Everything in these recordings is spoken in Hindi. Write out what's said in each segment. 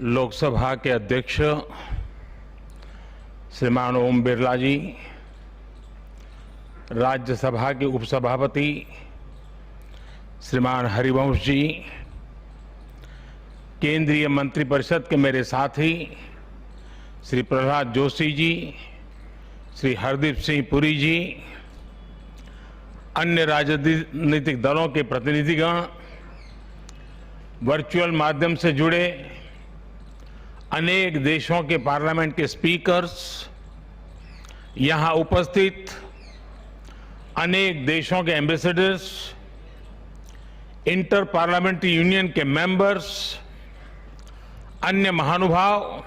लोकसभा के अध्यक्ष श्रीमान ओम बिरला जी, राज्यसभा के उपसभापति श्रीमान हरिवंश जी, केंद्रीय मंत्रिपरिषद के मेरे साथी श्री प्रहलाद जोशी जी, श्री हरदीप सिंह पुरी जी, अन्य राजनीतिक दलों के प्रतिनिधिगण, वर्चुअल माध्यम से जुड़े अनेक देशों के पार्लियामेंट के स्पीकर्स, यहां उपस्थित अनेक देशों के एम्बेसडर्स, इंटर पार्लियामेंट्री यूनियन के मेंबर्स, अन्य महानुभाव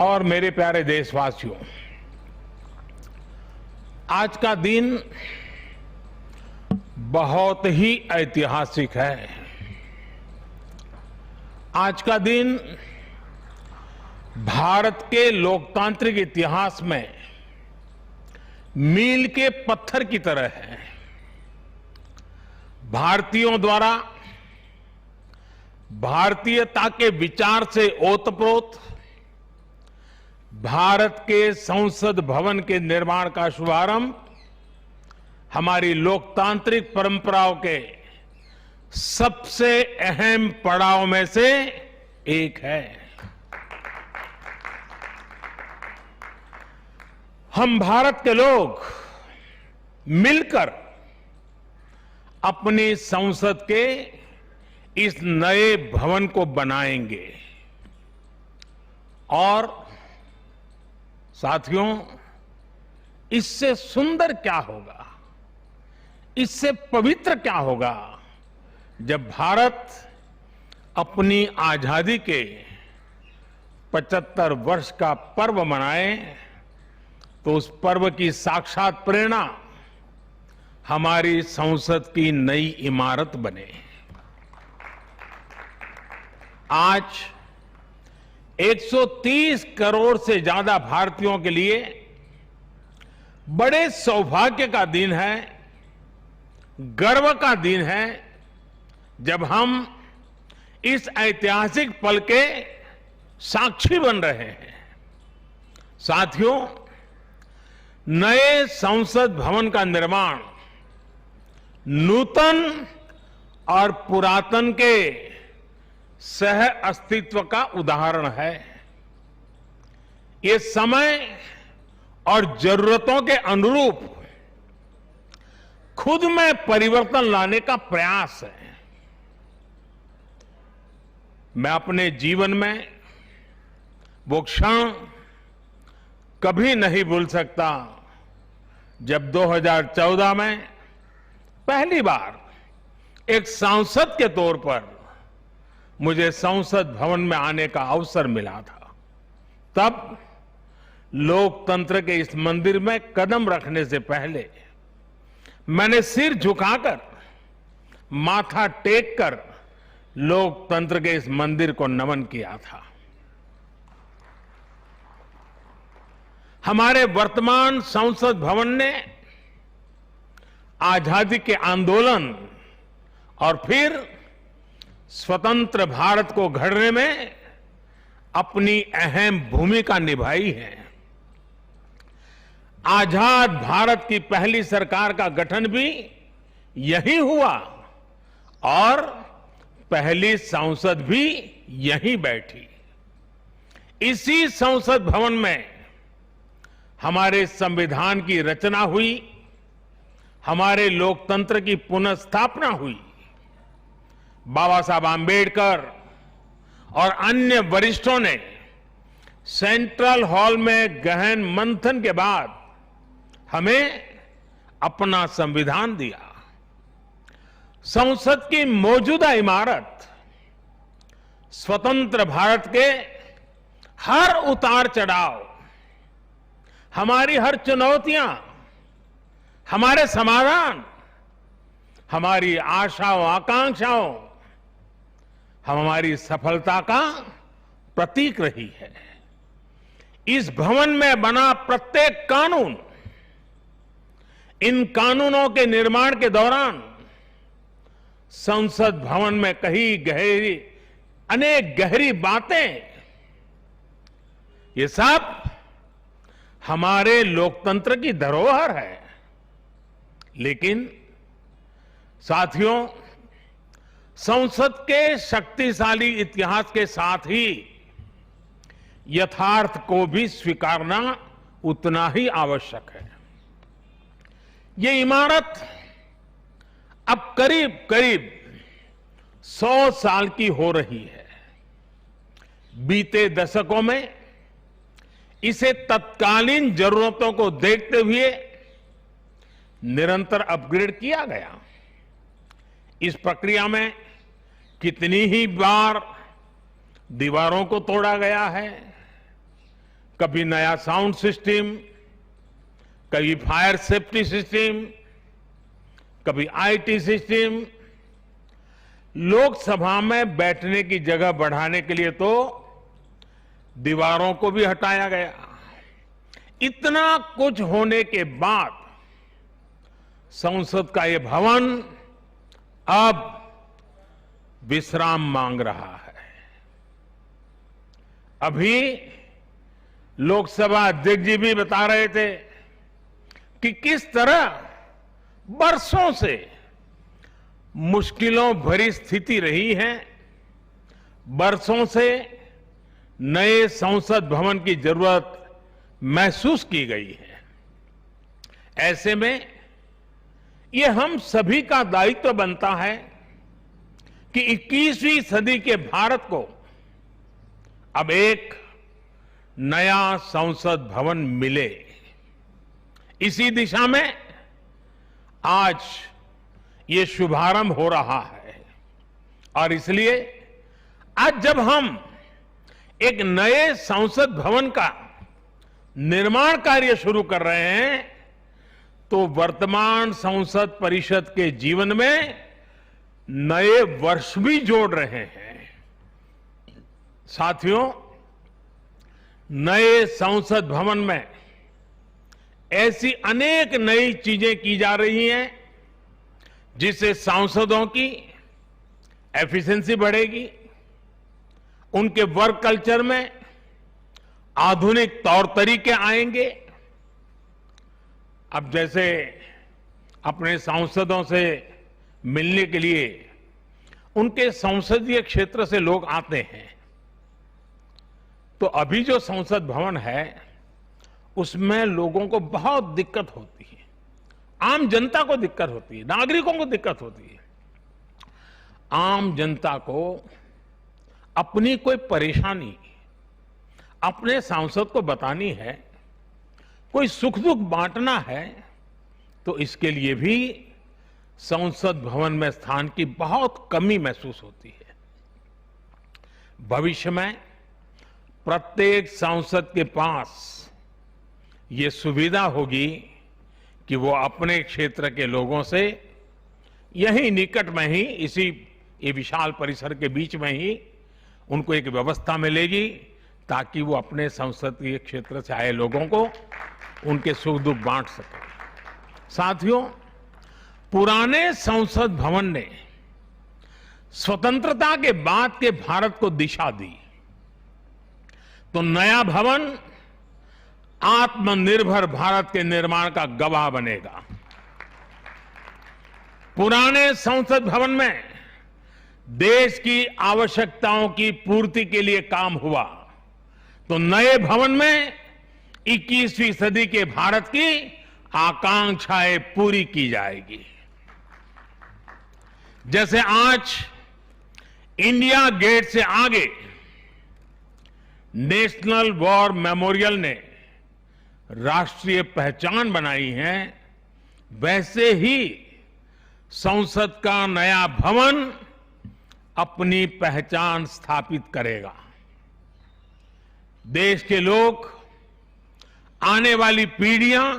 और मेरे प्यारे देशवासियों, आज का दिन बहुत ही ऐतिहासिक है। आज का दिन भारत के लोकतांत्रिक इतिहास में मील के पत्थर की तरह है। भारतीयों द्वारा भारतीयता के विचार से ओतप्रोत भारत के संसद भवन के निर्माण का शुभारंभ हमारी लोकतांत्रिक परंपराओं के सबसे अहम पड़ाव में से एक है। हम भारत के लोग मिलकर अपनी संसद के इस नए भवन को बनाएंगे और साथियों, इससे सुंदर क्या होगा, इससे पवित्र क्या होगा जब भारत अपनी आजादी के 75 वर्ष का पर्व मनाए तो उस पर्व की साक्षात प्रेरणा हमारी संसद की नई इमारत बने। आज 130 करोड़ से ज्यादा भारतीयों के लिए बड़े सौभाग्य का दिन है, गर्व का दिन है, जब हम इस ऐतिहासिक पल के साक्षी बन रहे हैं। साथियों, नए संसद भवन का निर्माण नूतन और पुरातन के सह अस्तित्व का उदाहरण है। ये समय और जरूरतों के अनुरूप खुद में परिवर्तन लाने का प्रयास है। मैं अपने जीवन में वो क्षण कभी नहीं भूल सकता जब 2014 में पहली बार एक सांसद के तौर पर मुझे संसद भवन में आने का अवसर मिला था। तब लोकतंत्र के इस मंदिर में कदम रखने से पहले मैंने सिर झुकाकर, माथा टेककर लोकतंत्र के इस मंदिर को नमन किया था। हमारे वर्तमान संसद भवन ने आजादी के आंदोलन और फिर स्वतंत्र भारत को गढ़ने में अपनी अहम भूमिका निभाई है। आजाद भारत की पहली सरकार का गठन भी यही हुआ और पहली संसद भी यहीं बैठी। इसी संसद भवन में हमारे संविधान की रचना हुई, हमारे लोकतंत्र की पुनर्स्थापना हुई। बाबा साहब आंबेडकर और अन्य वरिष्ठों ने सेंट्रल हॉल में गहन मंथन के बाद हमें अपना संविधान दिया। संसद की मौजूदा इमारत स्वतंत्र भारत के हर उतार चढ़ाव, हमारी हर चुनौतियां, हमारे समाधान, हमारी आशाओं आकांक्षाओं, हमारी सफलता का प्रतीक रही है। इस भवन में बना प्रत्येक कानून, इन कानूनों के निर्माण के दौरान संसद भवन में कहीं गहरी अनेक गहरी बातें, ये सब हमारे लोकतंत्र की धरोहर है। लेकिन साथियों, संसद के शक्तिशाली इतिहास के साथ ही यथार्थ को भी स्वीकारना उतना ही आवश्यक है। ये इमारत अब करीब करीब 100 साल की हो रही है। बीते दशकों में इसे तत्कालीन जरूरतों को देखते हुए निरंतर अपग्रेड किया गया। इस प्रक्रिया में कितनी ही बार दीवारों को तोड़ा गया है, कभी नया साउंड सिस्टम, कभी फायर सेफ्टी सिस्टम, कभी आईटी सिस्टम। लोकसभा में बैठने की जगह बढ़ाने के लिए तो दीवारों को भी हटाया गया। इतना कुछ होने के बाद संसद का ये भवन अब विश्राम मांग रहा है। अभी लोकसभा अध्यक्ष जी भी बता रहे थे कि किस तरह बरसों से मुश्किलों भरी स्थिति रही है। बरसों से नए संसद भवन की जरूरत महसूस की गई है। ऐसे में ये हम सभी का दायित्व बनता है कि 21वीं सदी के भारत को अब एक नया संसद भवन मिले। इसी दिशा में आज ये शुभारंभ हो रहा है और इसलिए आज जब हम एक नए संसद भवन का निर्माण कार्य शुरू कर रहे हैं तो वर्तमान संसद परिषद के जीवन में नए वर्ष भी जोड़ रहे हैं। साथियों, नए संसद भवन में ऐसी अनेक नई चीजें की जा रही हैं जिससे सांसदों की एफिशिएंसी बढ़ेगी, उनके वर्क कल्चर में आधुनिक तौर तरीके आएंगे। अब जैसे अपने सांसदों से मिलने के लिए उनके संसदीय क्षेत्र से लोग आते हैं, तो अभी जो संसद भवन है उसमें लोगों को बहुत दिक्कत होती है, आम जनता को दिक्कत होती है, नागरिकों को दिक्कत होती है। आम जनता को अपनी कोई परेशानी अपने सांसद को बतानी है, कोई सुख दुख बांटना है, तो इसके लिए भी संसद भवन में स्थान की बहुत कमी महसूस होती है। भविष्य में प्रत्येक सांसद के पास ये सुविधा होगी कि वो अपने क्षेत्र के लोगों से यही निकट में ही, इसी ये विशाल परिसर के बीच में ही उनको एक व्यवस्था मिलेगी ताकि वो अपने संसदीय क्षेत्र से आए लोगों को उनके सुख दुख बांट सके। साथियों, पुराने संसद भवन ने स्वतंत्रता के बाद के भारत को दिशा दी, तो नया भवन आत्मनिर्भर भारत के निर्माण का गवाह बनेगा। पुराने संसद भवन में देश की आवश्यकताओं की पूर्ति के लिए काम हुआ, तो नए भवन में 21वीं सदी के भारत की आकांक्षाएं पूरी की जाएगी। जैसे आज इंडिया गेट से आगे नेशनल वॉर मेमोरियल ने राष्ट्रीय पहचान बनाई है, वैसे ही संसद का नया भवन अपनी पहचान स्थापित करेगा। देश के लोग, आने वाली पीढ़ियां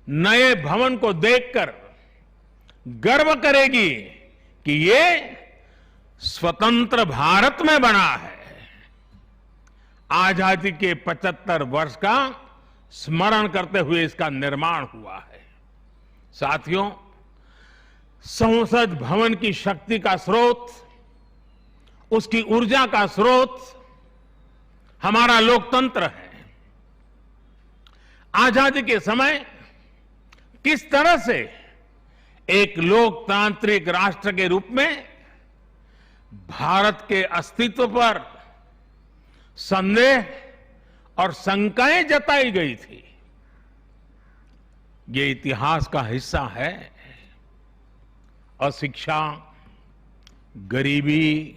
नए भवन को देखकर गर्व करेगी कि ये स्वतंत्र भारत में बना है। आजादी के 75 वर्ष का स्मरण करते हुए इसका निर्माण हुआ है। साथियों, संसद भवन की शक्ति का स्रोत उसकी ऊर्जा का स्रोत हमारा लोकतंत्र है। आजादी के समय किस तरह से एक लोकतांत्रिक राष्ट्र के रूप में भारत के अस्तित्व पर संदेह और शंकाएं जताई गई थी, ये इतिहास का हिस्सा है। अशिक्षा, गरीबी,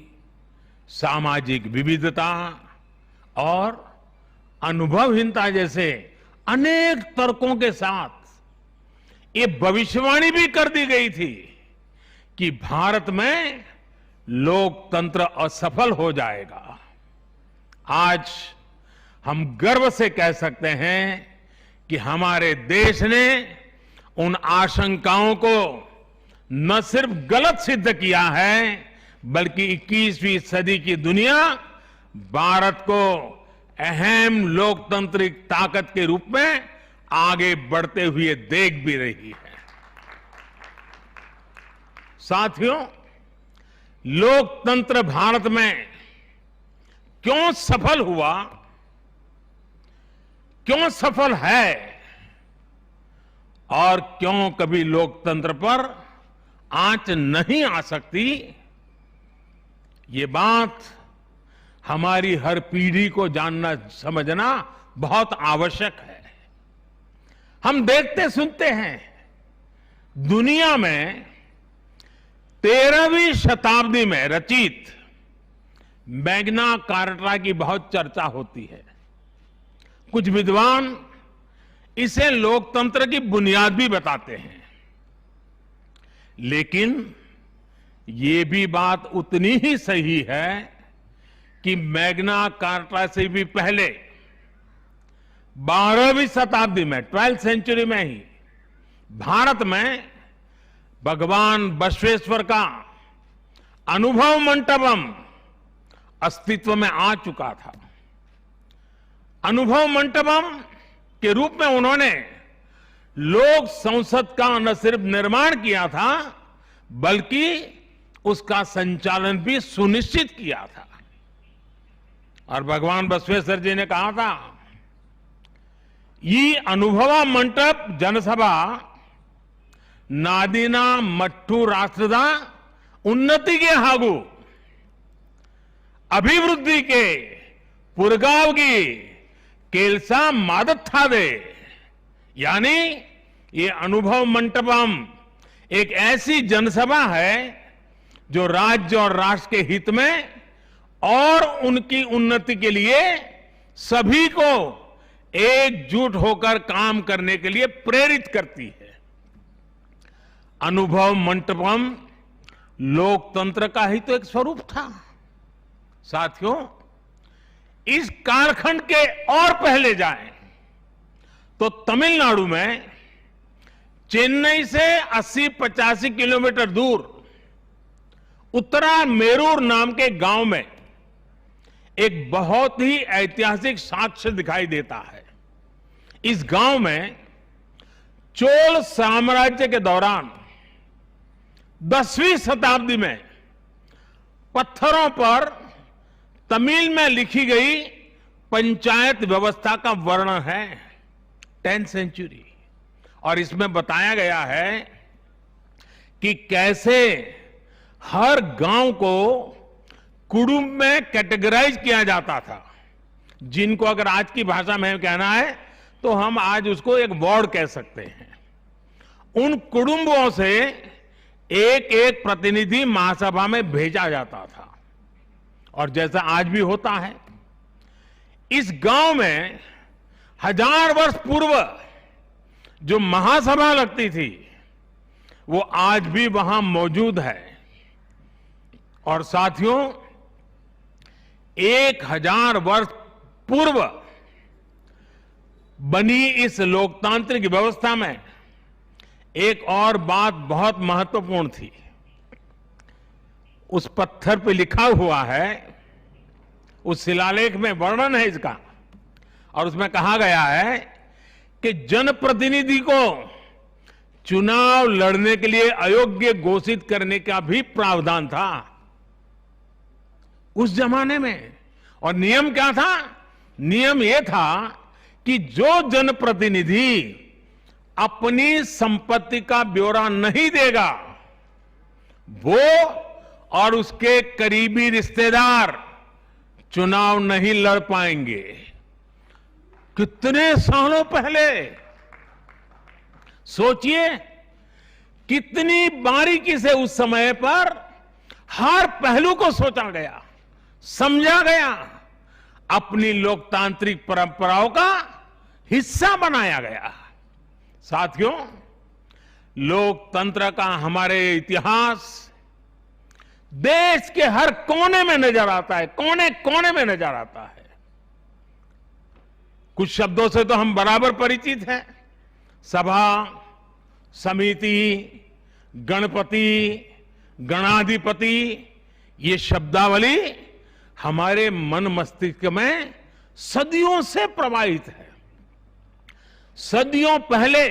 सामाजिक विविधता और अनुभवहीनता जैसे अनेक तर्कों के साथ ये भविष्यवाणी भी कर दी गई थी कि भारत में लोकतंत्र असफल हो जाएगा। आज हम गर्व से कह सकते हैं कि हमारे देश ने उन आशंकाओं को न सिर्फ गलत सिद्ध किया है, बल्कि 21वीं सदी की दुनिया भारत को अहम लोकतांत्रिक ताकत के रूप में आगे बढ़ते हुए देख भी रही है। साथियों, लोकतंत्र भारत में क्यों सफल हुआ, क्यों सफल है और क्यों कभी लोकतंत्र पर आंच नहीं आ सकती, ये बात हमारी हर पीढ़ी को जानना समझना बहुत आवश्यक है। हम देखते सुनते हैं दुनिया में 13वीं शताब्दी में रचित मैग्ना कार्टा की बहुत चर्चा होती है। कुछ विद्वान इसे लोकतंत्र की बुनियाद भी बताते हैं, लेकिन ये भी बात उतनी ही सही है कि मैग्ना कार्टा से भी पहले 12वीं शताब्दी में 12th सेंचुरी में ही भारत में भगवान बसवेश्वर का अनुभव मंटपम अस्तित्व में आ चुका था। अनुभव मंटपम के रूप में उन्होंने लोक संसद का न सिर्फ निर्माण किया था, बल्कि उसका संचालन भी सुनिश्चित किया था। और भगवान बसवेश्वर जी ने कहा था, ಈ ಅನುಭವ ಮಂಟಪ ಜನಸಭಾ ನಾದಿನ ಮಟ್ಟು ರಾಷ್ಟ್ರದ ಉನ್ನತಿಗೆ ಹಾಗೂ ಅಭಿವೃದ್ಧಿಗೆ ಪುರಗಾವಗಿ ಕೆಲಸ ಮಾಡುತ್ತದೆ। यानी ये अनुभव मंटपम एक ऐसी जनसभा है जो राज्य और राष्ट्र के हित में और उनकी उन्नति के लिए सभी को एकजुट होकर काम करने के लिए प्रेरित करती है। अनुभव मंटपम लोकतंत्र का ही तो एक स्वरूप था। साथियों, इस कालखंड के और पहले जाएं तो तमिलनाडु में चेन्नई से 80-85 किलोमीटर दूर उत्तरा मेरूर नाम के गांव में एक बहुत ही ऐतिहासिक साक्ष्य दिखाई देता है। इस गांव में चोल साम्राज्य के दौरान 10वीं शताब्दी में पत्थरों पर तमिल में लिखी गई पंचायत व्यवस्था का वर्णन है। 10th सेंचुरी, और इसमें बताया गया है कि कैसे हर गांव को कुडुम में कैटेगराइज किया जाता था, जिनको अगर आज की भाषा में कहना है तो हम आज उसको एक वार्ड कह सकते हैं। उन कुटुंबों से एक एक प्रतिनिधि महासभा में भेजा जाता था, और जैसा आज भी होता है, इस गांव में 1000 वर्ष पूर्व जो महासभा लगती थी वो आज भी वहां मौजूद है। और साथियों, 1000 वर्ष पूर्व बनी इस लोकतांत्रिक व्यवस्था में एक और बात बहुत महत्वपूर्ण थी। उस पत्थर पे लिखा हुआ है, उस शिलालेख में वर्णन है इसका, और उसमें कहा गया है कि जनप्रतिनिधि को चुनाव लड़ने के लिए अयोग्य घोषित करने का भी प्रावधान था। उस जमाने में। और नियम क्या था? नियम यह था कि जो जनप्रतिनिधि अपनी संपत्ति का ब्यौरा नहीं देगा, वो और उसके करीबी रिश्तेदार चुनाव नहीं लड़ पाएंगे। कितने सालों पहले, सोचिए कितनी बारीकी से उस समय पर हर पहलू को सोचा गया, समझा गया, अपनी लोकतांत्रिक परंपराओं का हिस्सा बनाया गया। साथियों, लोकतंत्र का हमारे इतिहास देश के हर कोने में नजर आता है, कोने कोने में नजर आता है। कुछ शब्दों से तो हम बराबर परिचित हैं। सभा, समिति, गणपति, गणाधिपति, ये शब्दावली हमारे मन मस्तिष्क में सदियों से प्रवाहित है। सदियों पहले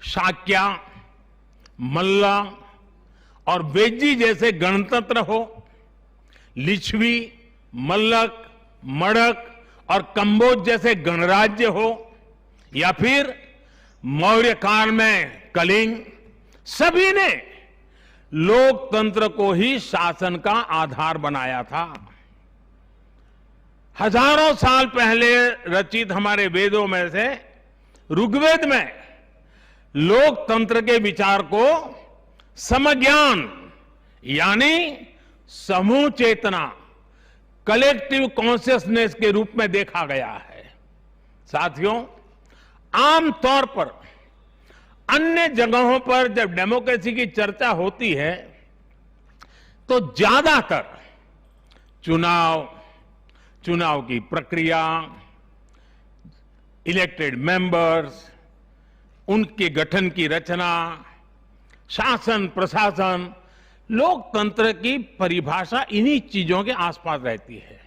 शाक्य, मल्ल और वेजी जैसे गणतंत्र हो, लिच्छवी, मल्लक, मड़क और कंबोज जैसे गणराज्य हो, या फिर मौर्य काल में कलिंग, सभी ने लोकतंत्र को ही शासन का आधार बनाया था। हजारों साल पहले रचित हमारे वेदों में से ऋग्वेद में लोकतंत्र के विचार को समज्ञान यानी समूह चेतना, कलेक्टिव कॉन्शियसनेस के रूप में देखा गया है। साथियों, आमतौर पर अन्य जगहों पर जब डेमोक्रेसी की चर्चा होती है तो ज्यादातर चुनाव की प्रक्रिया, इलेक्टेड मेंबर्स, उनके गठन की रचना, शासन प्रशासन, लोकतंत्र की परिभाषा इन्हीं चीजों के आसपास रहती है।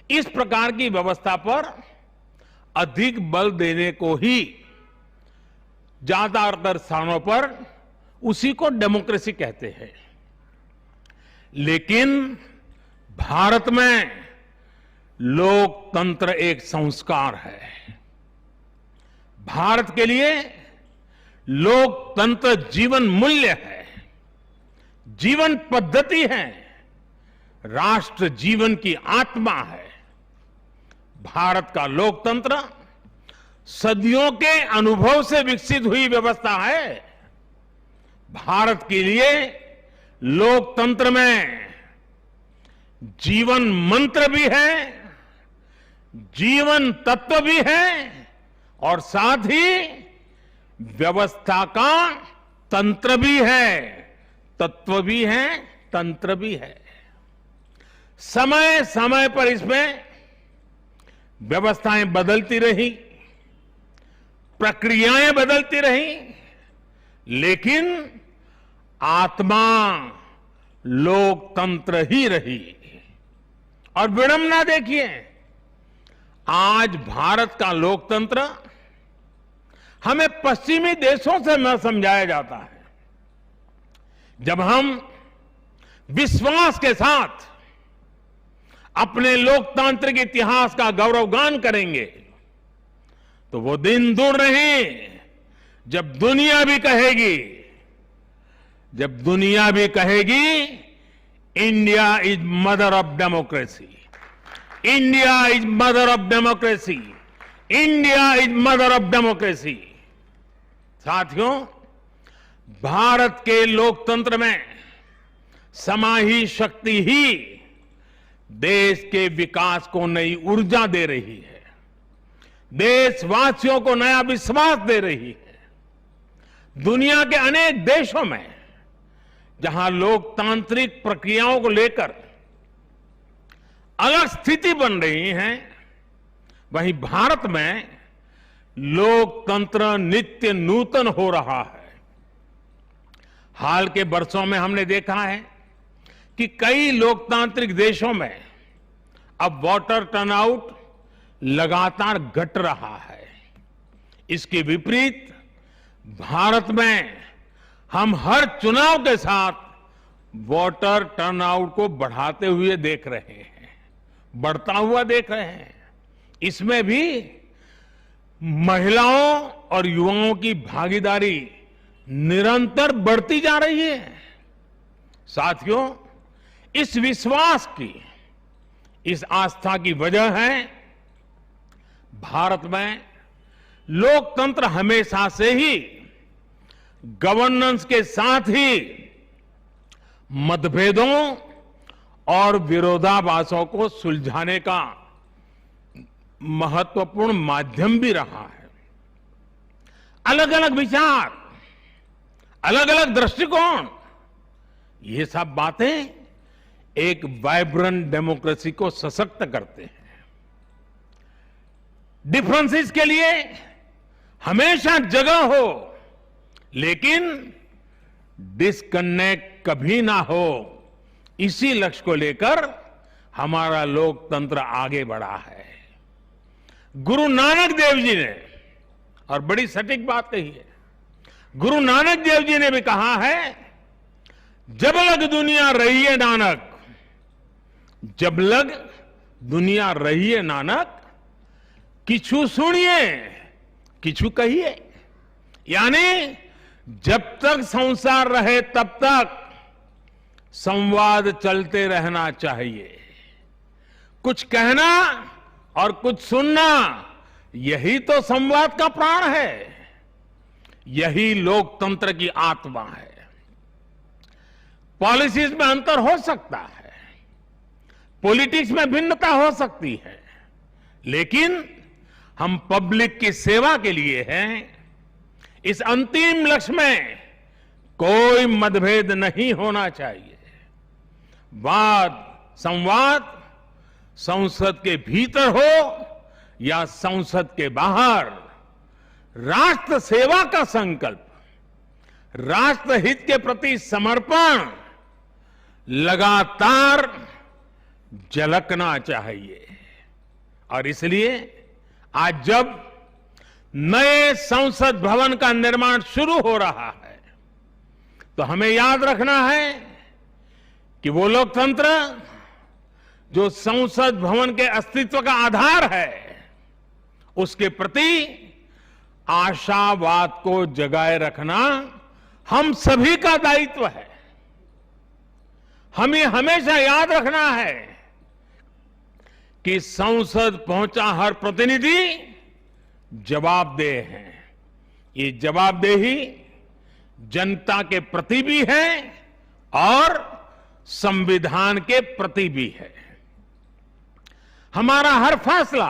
इस प्रकार की व्यवस्था पर अधिक बल देने को ही ज्यादातर स्थानों पर उसी को डेमोक्रेसी कहते हैं। लेकिन भारत में लोकतंत्र एक संस्कार है। भारत के लिए लोकतंत्र जीवन मूल्य है, जीवन पद्धति है, राष्ट्र जीवन की आत्मा है। भारत का लोकतंत्र सदियों के अनुभव से विकसित हुई व्यवस्था है। भारत के लिए लोकतंत्र में जीवन मंत्र भी है, जीवन तत्व भी है और साथ ही व्यवस्था का तंत्र भी है, तत्व भी है, तंत्र भी है। समय समय पर इसमें व्यवस्थाएं बदलती रही, प्रक्रियाएं बदलती रही, लेकिन आत्मा लोकतंत्र ही रही। और विडंबना देखिए, आज भारत का लोकतंत्र हमें पश्चिमी देशों से न समझाया जाता है। जब हम विश्वास के साथ अपने लोकतांत्रिक इतिहास का गौरवगान करेंगे तो वो दिन दूर नहीं जब दुनिया भी कहेगी India is mother of democracy, India is mother of democracy, India is mother of democracy. साथियों, भारत के लोकतंत्र में समाहित शक्ति ही देश के विकास को नई ऊर्जा दे रही है, देशवासियों को नया विश्वास दे रही है। दुनिया के अनेक देशों में जहां लोकतांत्रिक प्रक्रियाओं को लेकर अलग स्थिति बन रही है, वहीं भारत में लोकतंत्र नित्य नूतन हो रहा है। हाल के वर्षों में हमने देखा है कि कई लोकतांत्रिक देशों में अब वोटर टर्नआउट लगातार घट रहा है। इसके विपरीत भारत में हम हर चुनाव के साथ वोटर टर्नआउट को बढ़ाते हुए देख रहे हैं, बढ़ता हुआ देख रहे हैं। इसमें भी महिलाओं और युवाओं की भागीदारी निरंतर बढ़ती जा रही है। साथियों, इस विश्वास की, इस आस्था की वजह है भारत में लोकतंत्र हमेशा से ही गवर्नेंस के साथ ही मतभेदों और विरोधाभासों को सुलझाने का महत्वपूर्ण माध्यम भी रहा है। अलग अलग विचार, अलग अलग दृष्टिकोण, ये सब बातें एक वाइब्रेंट डेमोक्रेसी को सशक्त करते हैं। डिफरेंसेस के लिए हमेशा जगह हो, लेकिन डिस्कनेक्ट कभी ना हो, इसी लक्ष्य को लेकर हमारा लोकतंत्र आगे बढ़ा है। गुरु नानक देव जी ने, और बड़ी सटीक बात कही है, गुरु नानक देव जी ने भी कहा है, जब लग दुनिया रही है नानक, जब लग दुनिया रही है नानक, किछु सुनिए किछु कहिए। यानी जब तक संसार रहे तब तक संवाद चलते रहना चाहिए। कुछ कहना और कुछ सुनना, यही तो संवाद का प्राण है, यही लोकतंत्र की आत्मा है। पॉलिसीज में अंतर हो सकता है, पॉलिटिक्स में भिन्नता हो सकती है, लेकिन हम पब्लिक की सेवा के लिए हैं। इस अंतिम लक्ष्य में कोई मतभेद नहीं होना चाहिए। वाद संवाद संसद के भीतर हो या संसद के बाहर, राष्ट्र सेवा का संकल्प, राष्ट्रहित के प्रति समर्पण लगातार झलकना चाहिए। और इसलिए आज जब नए संसद भवन का निर्माण शुरू हो रहा है, तो हमें याद रखना है कि वो लोकतंत्र जो संसद भवन के अस्तित्व का आधार है, उसके प्रति आशावाद को जगाए रखना हम सभी का दायित्व है। हमें हमेशा याद रखना है कि संसद पहुंचा हर प्रतिनिधि जवाबदेह है। ये जवाबदेही जनता के प्रति भी है और संविधान के प्रति भी है। हमारा हर फैसला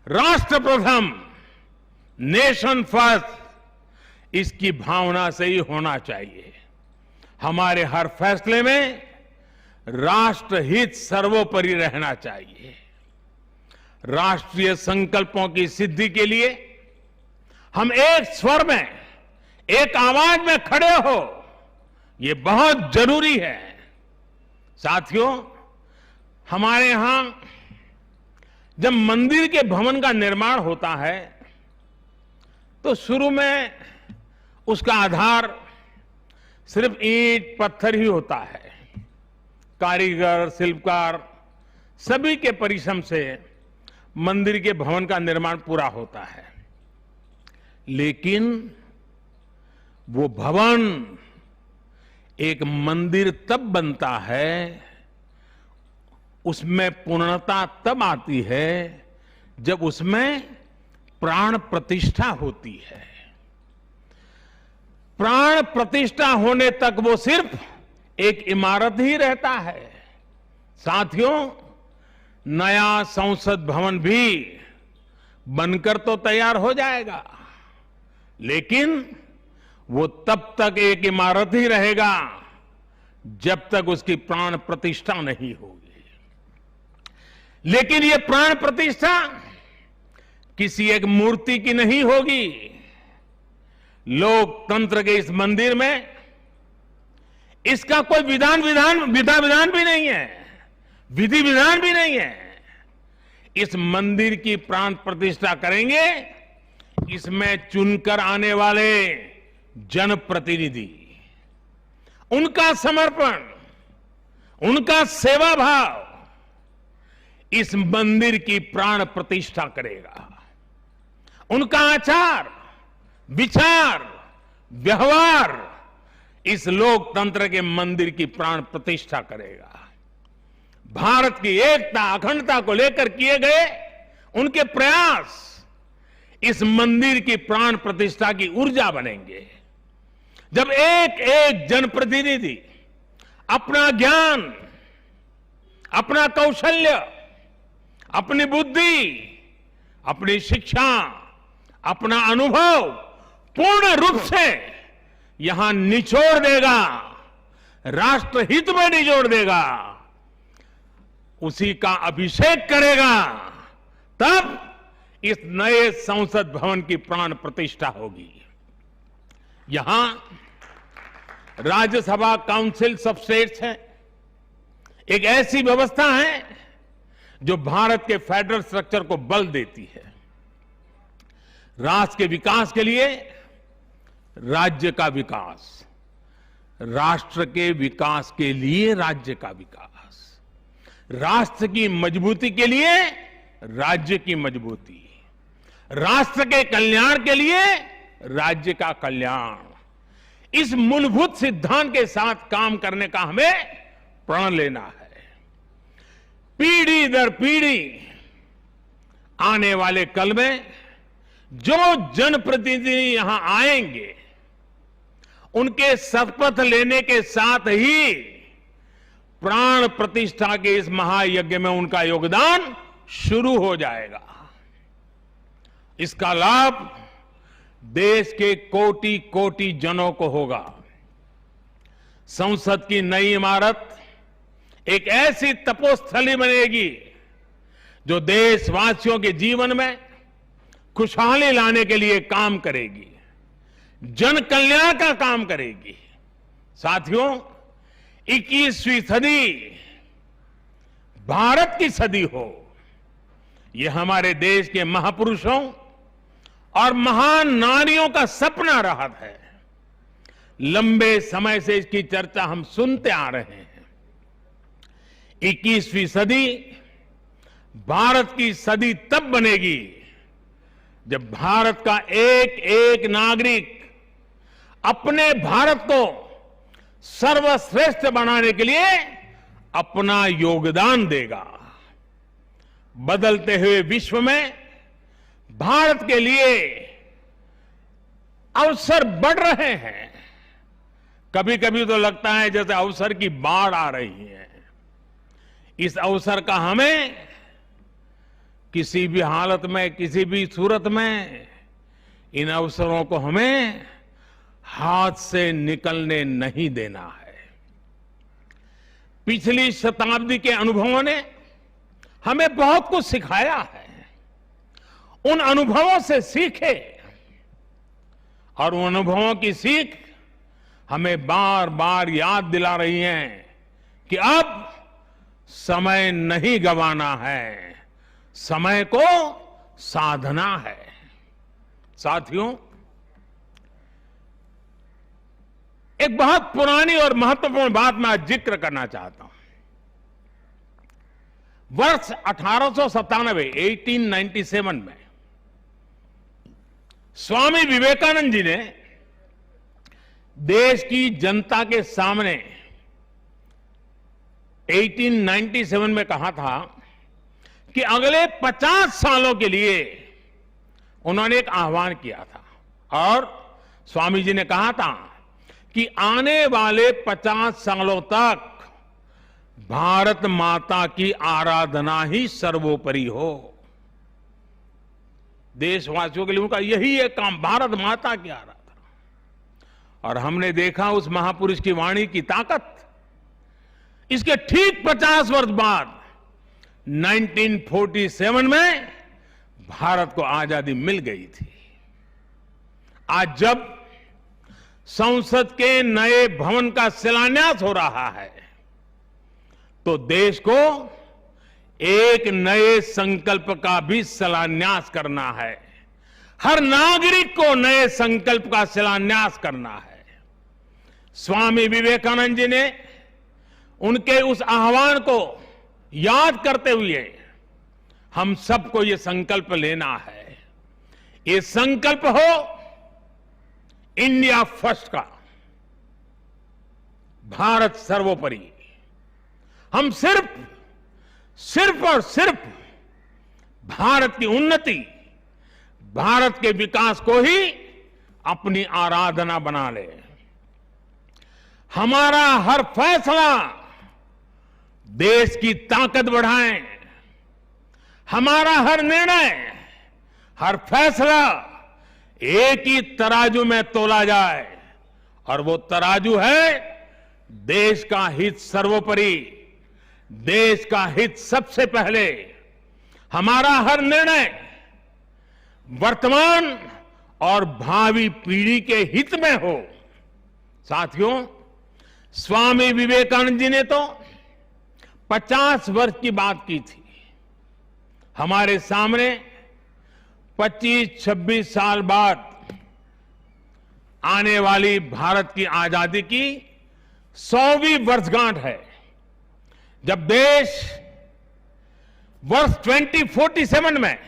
राष्ट्र प्रथम, नेशन फर्स्ट, इसकी भावना से ही होना चाहिए। हमारे हर फैसले में राष्ट्रहित सर्वोपरि रहना चाहिए। राष्ट्रीय संकल्पों की सिद्धि के लिए हम एक स्वर में, एक आवाज में खड़े हो, ये बहुत जरूरी है। साथियों, हमारे यहां जब मंदिर के भवन का निर्माण होता है, तो शुरू में उसका आधार सिर्फ ईंट पत्थर ही होता है। कारीगर, शिल्पकार सभी के परिश्रम से मंदिर के भवन का निर्माण पूरा होता है। लेकिन वो भवन एक मंदिर तब बनता है, उसमें पूर्णता तब आती है जब उसमें प्राण प्रतिष्ठा होती है। प्राण प्रतिष्ठा होने तक वो सिर्फ एक इमारत ही रहता है। साथियों, नया संसद भवन भी बनकर तो तैयार हो जाएगा, लेकिन वो तब तक एक इमारत ही रहेगा जब तक उसकी प्राण प्रतिष्ठा नहीं होगी। लेकिन ये प्राण प्रतिष्ठा किसी एक मूर्ति की नहीं होगी। लोकतंत्र के इस मंदिर में इसका कोई विधा विधान भी नहीं है, विधि विधान भी नहीं है। इस मंदिर की प्राण प्रतिष्ठा करेंगे इसमें चुनकर आने वाले जनप्रतिनिधि, उनका समर्पण, उनका सेवा भाव इस मंदिर की प्राण प्रतिष्ठा करेगा। उनका आचार, विचार, व्यवहार इस लोकतंत्र के मंदिर की प्राण प्रतिष्ठा करेगा। भारत की एकता, अखंडता को लेकर किए गए उनके प्रयास इस मंदिर की प्राण प्रतिष्ठा की ऊर्जा बनेंगे। जब एक एक जनप्रतिनिधि अपना ज्ञान, अपना कौशल्य, अपनी बुद्धि, अपनी शिक्षा, अपना अनुभव पूर्ण रूप से यहां निचोड़ देगा, राष्ट्रहित में निचोड़ देगा, उसी का अभिषेक करेगा, तब इस नए संसद भवन की प्राण प्रतिष्ठा होगी। यहां राज्यसभा काउंसिल ऑफ स्टेट्स है, एक ऐसी व्यवस्था है जो भारत के फेडरल स्ट्रक्चर को बल देती है। राष्ट्र के विकास के लिए राज्य का विकास, राष्ट्र के विकास के लिए राज्य का विकास, राष्ट्र की मजबूती के लिए राज्य की मजबूती, राष्ट्र के कल्याण के लिए राज्य का कल्याण, इस मूलभूत सिद्धांत के साथ काम करने का हमें प्रण लेना है। पीढ़ी दर पीढ़ी आने वाले कल में जो जनप्रतिनिधि यहां आएंगे, उनके शपथ लेने के साथ ही प्राण प्रतिष्ठा के इस महायज्ञ में उनका योगदान शुरू हो जाएगा। इसका लाभ देश के कोटि कोटि जनों को होगा। संसद की नई इमारत एक ऐसी तपोस्थली बनेगी जो देशवासियों के जीवन में खुशहाली लाने के लिए काम करेगी, जन कल्याण का काम करेगी। साथियों, 21वीं सदी भारत की सदी हो, यह हमारे देश के महापुरुषों और महान नारियों का सपना रहा है। लंबे समय से इसकी चर्चा हम सुनते आ रहे हैं। 21वीं सदी भारत की सदी तब बनेगी जब भारत का एक एक नागरिक अपने भारत को सर्वश्रेष्ठ बनाने के लिए अपना योगदान देगा। बदलते हुए विश्व में भारत के लिए अवसर बढ़ रहे हैं। कभी कभी तो लगता है जैसे अवसर की बाढ़ आ रही है। इस अवसर का हमें किसी भी हालत में, किसी भी सूरत में इन अवसरों को हमें हाथ से निकलने नहीं देना है। पिछली शताब्दी के अनुभवों ने हमें बहुत कुछ सिखाया है। उन अनुभवों से सीखे और उन अनुभवों की सीख हमें बार बार याद दिला रही है कि अब समय नहीं गंवाना है, समय को साधना है। साथियों, एक बहुत पुरानी और महत्वपूर्ण बात मैं आज जिक्र करना चाहता हूं। वर्ष 1897 में स्वामी विवेकानंद जी ने देश की जनता के सामने 1897 में कहा था कि अगले 50 सालों के लिए उन्होंने एक आह्वान किया था और स्वामी जी ने कहा था कि आने वाले 50 सालों तक भारत माता की आराधना ही सर्वोपरि हो। देशवासियों के लिए उनका यही एक काम, भारत माता की आराधना। और हमने देखा उस महापुरुष की वाणी की ताकत। इसके ठीक 50 वर्ष बाद 1947 में भारत को आजादी मिल गई थी। आज जब संसद के नए भवन का शिलान्यास हो रहा है तो देश को एक नए संकल्प का भी शिलान्यास करना है। हर नागरिक को नए संकल्प का शिलान्यास करना है। स्वामी विवेकानंद जी ने उनके उस आह्वान को याद करते हुए हम सबको ये संकल्प लेना है। ये संकल्प हो इंडिया फर्स्ट का, भारत सर्वोपरि। हम सिर्फ और सिर्फ भारत की उन्नति, भारत के विकास को ही अपनी आराधना बना ले। हमारा हर फैसला देश की ताकत बढ़ाए, हमारा हर निर्णय, हर फैसला एक ही तराजू में तोला जाए, और वो तराजू है देश का हित सर्वोपरि, देश का हित सबसे पहले। हमारा हर निर्णय वर्तमान और भावी पीढ़ी के हित में हो। साथियों, स्वामी विवेकानंद जी ने तो 50 वर्ष की बात की थी। हमारे सामने 25-26 साल बाद आने वाली भारत की आजादी की 100वीं वर्षगांठ है, जब देश वर्ष 2047 में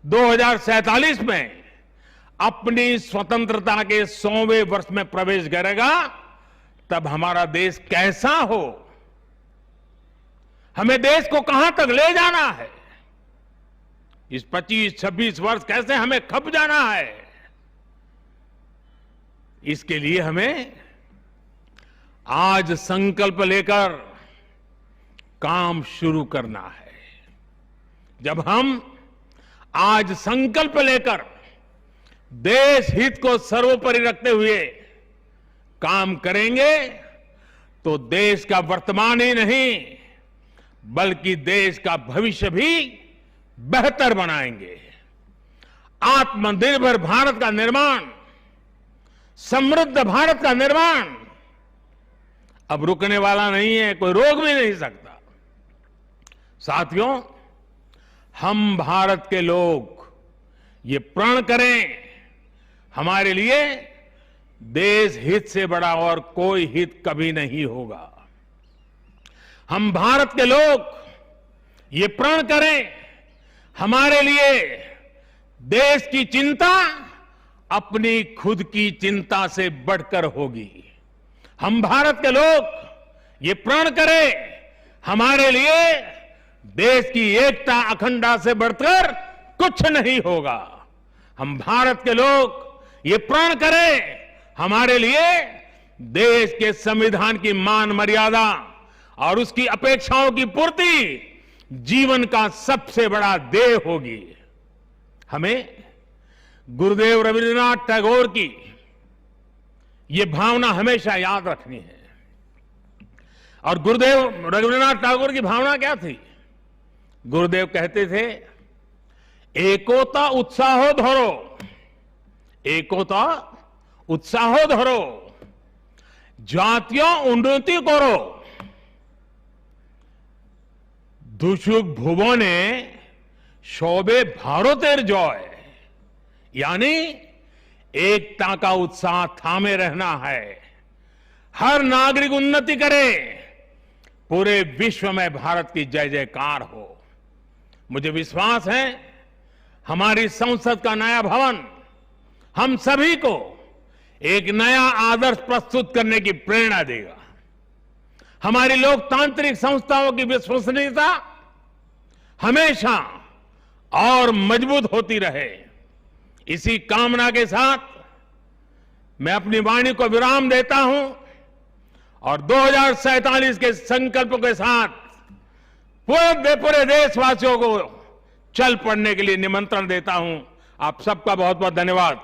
2047 में अपनी स्वतंत्रता के 100वें वर्ष में प्रवेश करेगा। तब हमारा देश कैसा हो, हमें देश को कहां तक ले जाना है, इस 25-26 वर्ष कैसे हमें खप जाना है, इसके लिए हमें आज संकल्प लेकर काम शुरू करना है। जब हम आज संकल्प लेकर देश हित को सर्वोपरि रखते हुए काम करेंगे, तो देश का वर्तमान ही नहीं बल्कि देश का भविष्य भी बेहतर बनाएंगे। आत्मनिर्भर भारत का निर्माण, समृद्ध भारत का निर्माण अब रुकने वाला नहीं है, कोई रोक भी नहीं सकता। साथियों, हम भारत के लोग ये प्रण करें, हमारे लिए देश हित से बड़ा और कोई हित कभी नहीं होगा। हम भारत के लोग ये प्रण करें, हमारे लिए देश की चिंता अपनी खुद की चिंता से बढ़कर होगी। हम भारत के लोग ये प्रण करें, हमारे लिए देश की एकता अखंडता से बढ़कर कुछ नहीं होगा। हम भारत के लोग ये प्रण करें, हमारे लिए देश के संविधान की मान मर्यादा और उसकी अपेक्षाओं की पूर्ति जीवन का सबसे बड़ा ध्येय होगी। हमें गुरुदेव रविन्द्रनाथ टैगोर की ये भावना हमेशा याद रखनी है। और गुरुदेव रविन्द्रनाथ टैगोर की भावना क्या थी? गुरुदेव कहते थे, एकोता उत्साहो धरो, एकोता उत्साहो धरो, জাতীয় উন্নতি করো, দুসুক ভুবনে সবে ভারতের জয়। यानी एकता का उत्साह थामे रहना है, हर नागरिक उन्नति करे, पूरे विश्व में भारत की जय जयकार हो। मुझे विश्वास है हमारी संसद का नया भवन हम सभी को एक नया आदर्श प्रस्तुत करने की प्रेरणा देगा। हमारी लोकतांत्रिक संस्थाओं की विश्वसनीयता हमेशा और मजबूत होती रहे। इसी कामना के साथ मैं अपनी वाणी को विराम देता हूं और 2047 के संकल्प के साथ पूरे देशवासियों को चल पड़ने के लिए निमंत्रण देता हूं। आप सबका बहुत बहुत धन्यवाद।